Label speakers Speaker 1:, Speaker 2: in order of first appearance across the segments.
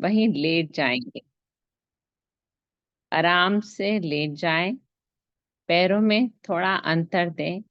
Speaker 1: वहीं लेट जाएंगे। आराम से लेट जाएं, पैरों में थोड़ा अंतर दें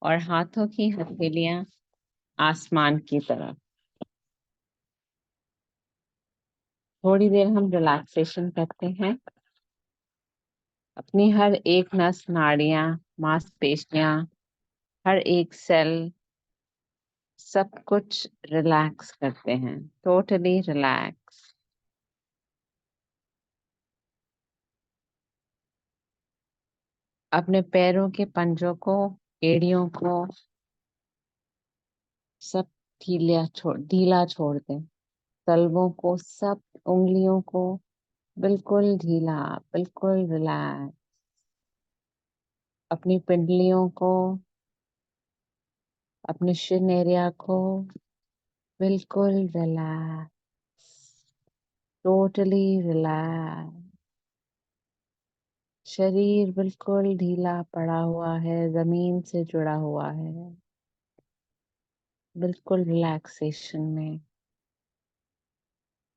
Speaker 1: और हाथों की हथेलियां आसमान की तरफ। थोड़ी देर हम रिलैक्सेशन करते हैं। अपनी हर एक नस, नाड़ियां, मांसपेशियां, हर एक सेल, सब कुछ रिलैक्स करते हैं। Totally relax. अपने पैरों के पंजों को, एड़ियों को सब ढीला छोड़ दें। तलवों को, सब उंगलियों को बिल्कुल ढीला, बिल्कुल रिलैक्स। अपनी पिंडलियों को, अपने शिन एरिया को बिल्कुल रिलैक्स, टोटली रिलैक्स। शरीर बिल्कुल ढीला पड़ा हुआ है, जमीन से जुड़ा हुआ है, बिल्कुल रिलैक्सेशन में।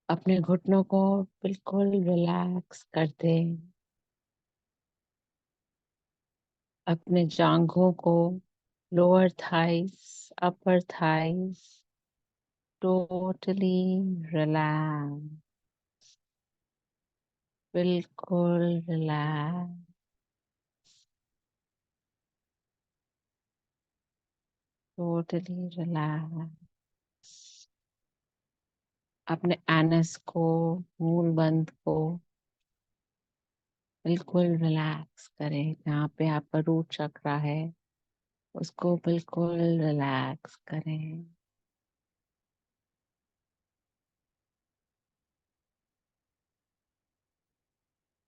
Speaker 1: अपने घुटनों को बिल्कुल रिलैक्स कर दें। अपने जांघों को, लोअर थाइस, अपर थाइस, टोटली रिलैक्स, बिल्कुल रिलैक्स, टोटली रिलैक्स। अपने एनस को, मूलबंध को बिल्कुल रिलैक्स करें। जहाँ पे आपका रूट चक्रा है उसको बिल्कुल रिलैक्स करें।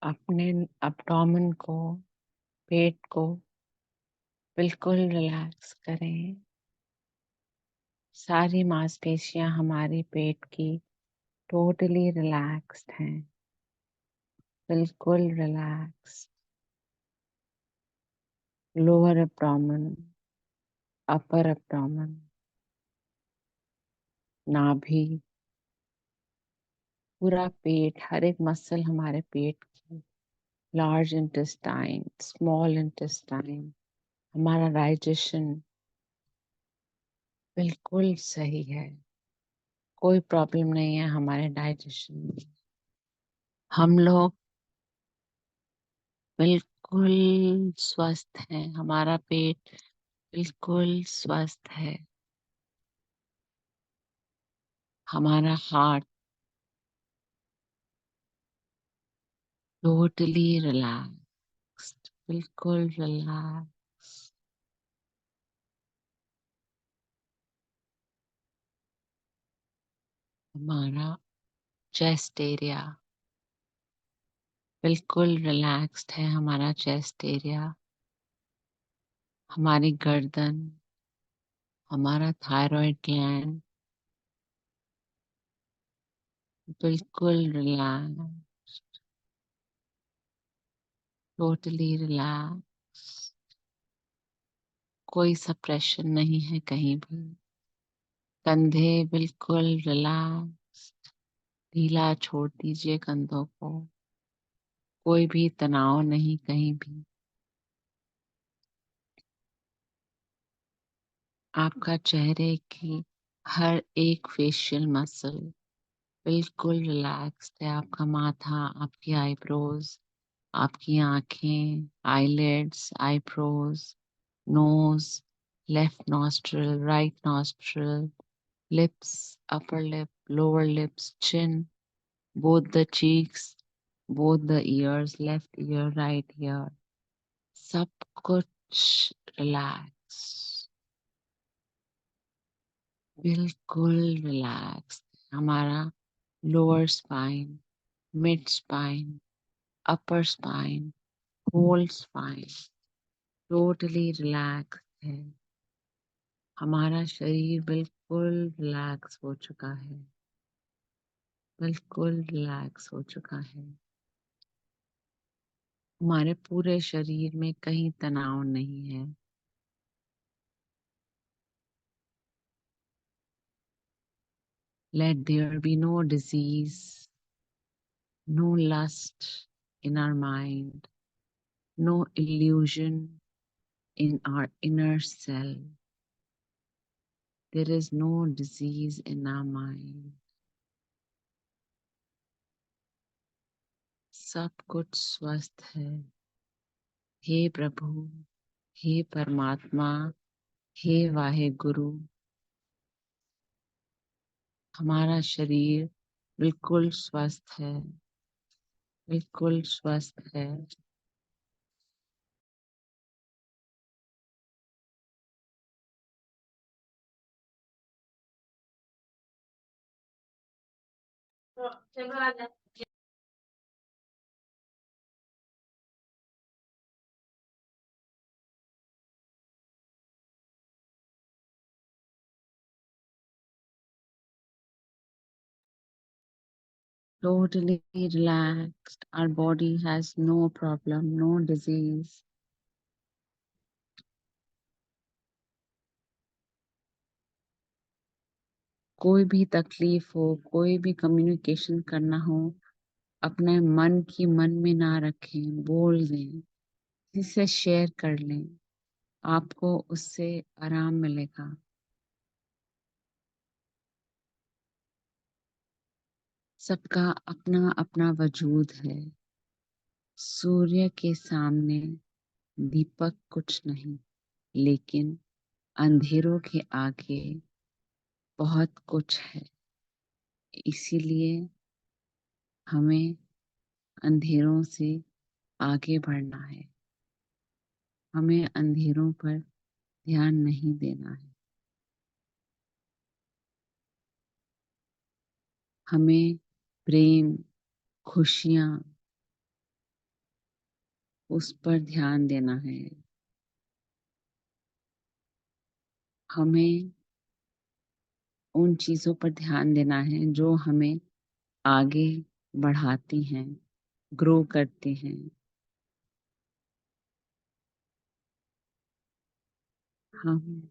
Speaker 1: अपने अब्डोमेन को, पेट को बिल्कुल रिलैक्स करें। सारी मांसपेशियां हमारे पेट की टोटली रिलैक्स्ड हैं, बिल्कुल relax. Lower abdomen, upper abdomen, नाभि, पूरा पेट, हर एक मसल हमारे पेट की, लार्ज इंटेस्टाइन, स्मॉल इंटेस्टाइन, हमारा डाइजेशन बिल्कुल सही है। कोई प्रॉब्लम नहीं है हमारे डाइजेशन में। हम लोग बिल्कुल स्वस्थ हैं, हमारा पेट बिल्कुल स्वस्थ है। हमारा हार्ट टोटली रिलैक्स्ड, बिल्कुल रिलैक्स। हमारा चेस्ट एरिया बिल्कुल रिलैक्स्ड है। हमारा चेस्ट एरिया, हमारी गर्दन, हमारा थायराइड ग्लैंड बिल्कुल रिलैक्स, टोटली रिलैक्स। कोई सप्रेशन नहीं है कहीं भी। कंधे बिल्कुल रिलैक्स, ढीला छोड़ दीजिए कंधों को। कोई भी तनाव नहीं कहीं भी। आपका चेहरे की हर एक फेशियल मसल बिल्कुल रिलैक्स्ड है। आपका माथा, आपकी आईब्रोज, आपकी आंखें, eyelids, eyebrows, nose, left nostril, right nostril, lips, upper lip, lower lips, chin, both the cheeks, both the ears, left ear, right ear, सब कुछ रिलैक्स, बिल्कुल रिलैक्स। हमारा lower spine, mid spine, upper spine, whole spine totally relax है। हमारा शरीर बिल्कुल relax हो चुका है, बिल्कुल रिलैक्स हो चुका है। हमारे पूरे शरीर में कहीं तनाव नहीं है। Let there be no disease, no lust in our mind, no illusion in our inner self. There is no disease in our mind. सब कुछ स्वस्थ है। हे प्रभु, हे परमात्मा, हे वाहे गुरु, हमारा शरीर बिल्कुल स्वस्थ है, बिल्कुल स्वस्थ है। Totally relaxed. Our body has no problem, no disease. कोई भी तकलीफ हो, कोई भी कम्युनिकेशन करना हो, अपने मन की मन में ना रखें, बोल दें, किसी से शेयर कर लें, आपको उससे आराम मिलेगा। सबका अपना अपना वजूद है। सूर्य के सामने दीपक कुछ नहीं, लेकिन अंधेरों के आगे बहुत कुछ है। इसीलिए हमें अंधेरों से आगे बढ़ना है। हमें अंधेरों पर ध्यान नहीं देना है। हमें प्रेम, खुशियाँ, उस पर ध्यान देना है। हमें उन चीज़ों पर ध्यान देना है जो हमें आगे बढ़ाती हैं, ग्रो करती हैं। हम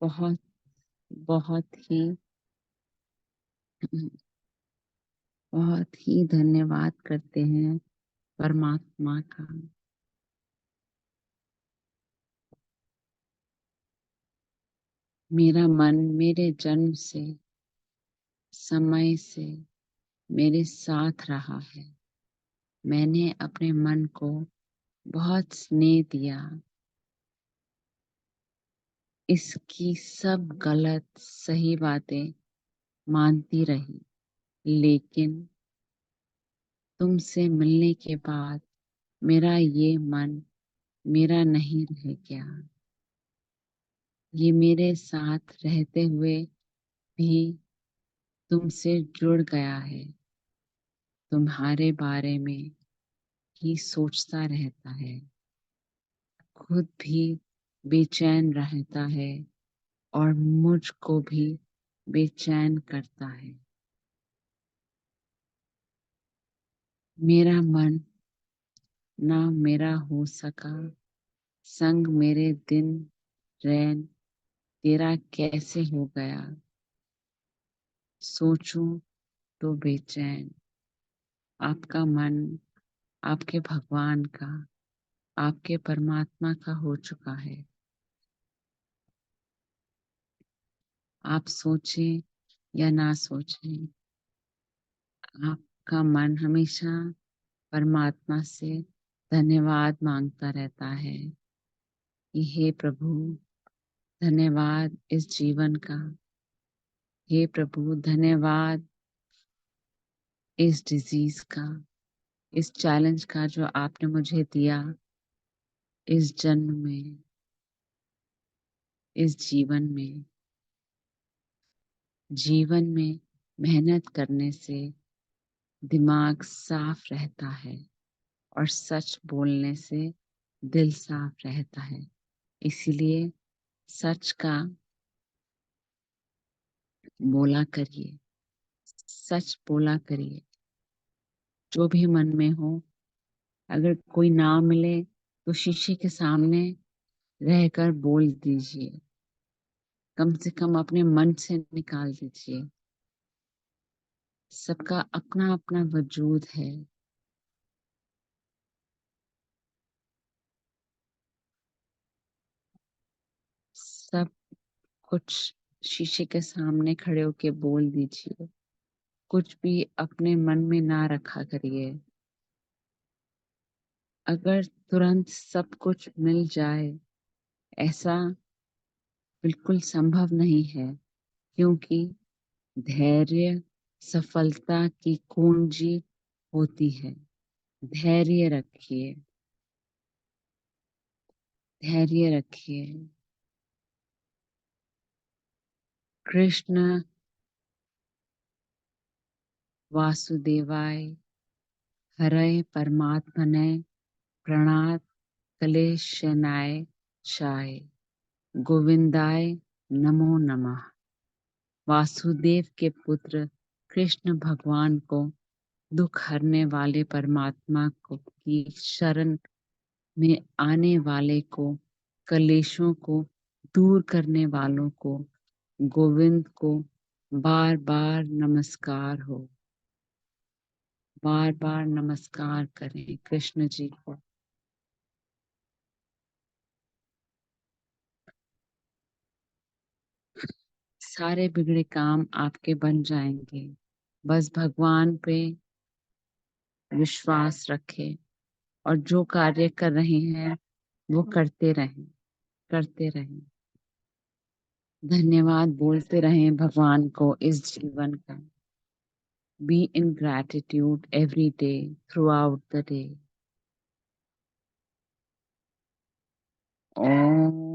Speaker 1: बहुत बहुत ही बहुत ही धन्यवाद करते हैं परमात्मा का। मेरा मन मेरे जन्म से, समय से मेरे साथ रहा है। मैंने अपने मन को बहुत स्नेह दिया। इसकी सब गलत सही बातें मानती रही, लेकिन तुमसे मिलने के बाद मेरा ये मन मेरा नहीं रह गया। ये मेरे साथ रहते हुए भी तुमसे जुड़ गया है। तुम्हारे बारे में ही सोचता रहता है, खुद भी बेचैन रहता है और मुझको भी बेचैन करता है। मेरा मन ना मेरा हो सका, संग मेरे दिन रैन तेरा कैसे हो गया। सोचूं तो बेचैन, आपका मन आपके भगवान का, आपके परमात्मा का हो चुका है। आप सोचें या ना सोचें, आपका मन हमेशा परमात्मा से धन्यवाद मांगता रहता है कि हे प्रभु, धन्यवाद इस जीवन का। हे प्रभु, धन्यवाद इस डिजीज का, इस चैलेंज का जो आपने मुझे दिया इस जन्म में, इस जीवन में। जीवन में मेहनत करने से दिमाग साफ रहता है और सच बोलने से दिल साफ रहता है। इसीलिए सच का बोला करिए, सच बोला करिए। जो भी मन में हो, अगर कोई ना मिले तो शीशे के सामने रहकर बोल दीजिए, कम से कम अपने मन से निकाल दीजिए। सबका अपना अपना वजूद है। सब कुछ शीशे के सामने खड़े होके बोल दीजिए। कुछ भी अपने मन में ना रखा करिए। अगर तुरंत सब कुछ मिल जाए, ऐसा बिल्कुल संभव नहीं है, क्योंकि धैर्य सफलता की कुंजी होती है। धैर्य रखिए, धैर्य रखिए। कृष्ण वासुदेवाय हरये परमात्मने प्रणात क्लेशनाय शाय गोविंदाय नमो नमः। वासुदेव के पुत्र कृष्ण भगवान को दुख हरने वाले परमात्मा को की शरण में आने वाले को, कलेशों को दूर करने वालों को, गोविंद को बार बार नमस्कार हो। बार बार नमस्कार करें कृष्ण जी को। सारे बिगड़े काम आपके बन जाएंगे। बस भगवान पे विश्वास रखें और जो कार्य कर रहे हैं वो करते रहें, करते रहें। धन्यवाद बोलते रहें भगवान को इस जीवन का। Be in gratitude every day, throughout the day. ओम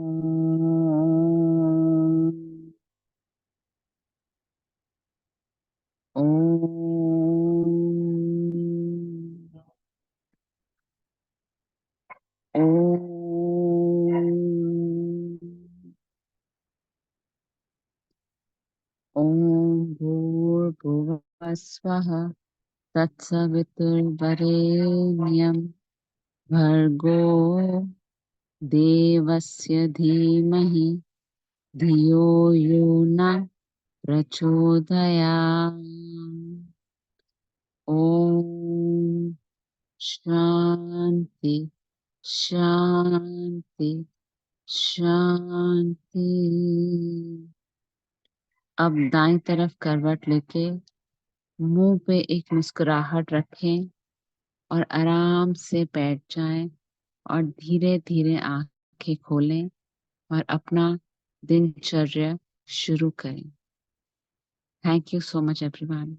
Speaker 1: ओम ओम। ओम भूर्भुवः स्वः तत्सवितुर्वरेण्यं भर्गो देवस्य धीमहि धियो यो न प्रचोदयात्। ओम शांति शांति शांति। अब दाईं तरफ करवट लेके मुंह पे एक मुस्कुराहट रखें और आराम से बैठ जाएं और धीरे धीरे आंखें खोलें और अपना दिनचर्या शुरू करें। Thank you so much everyone.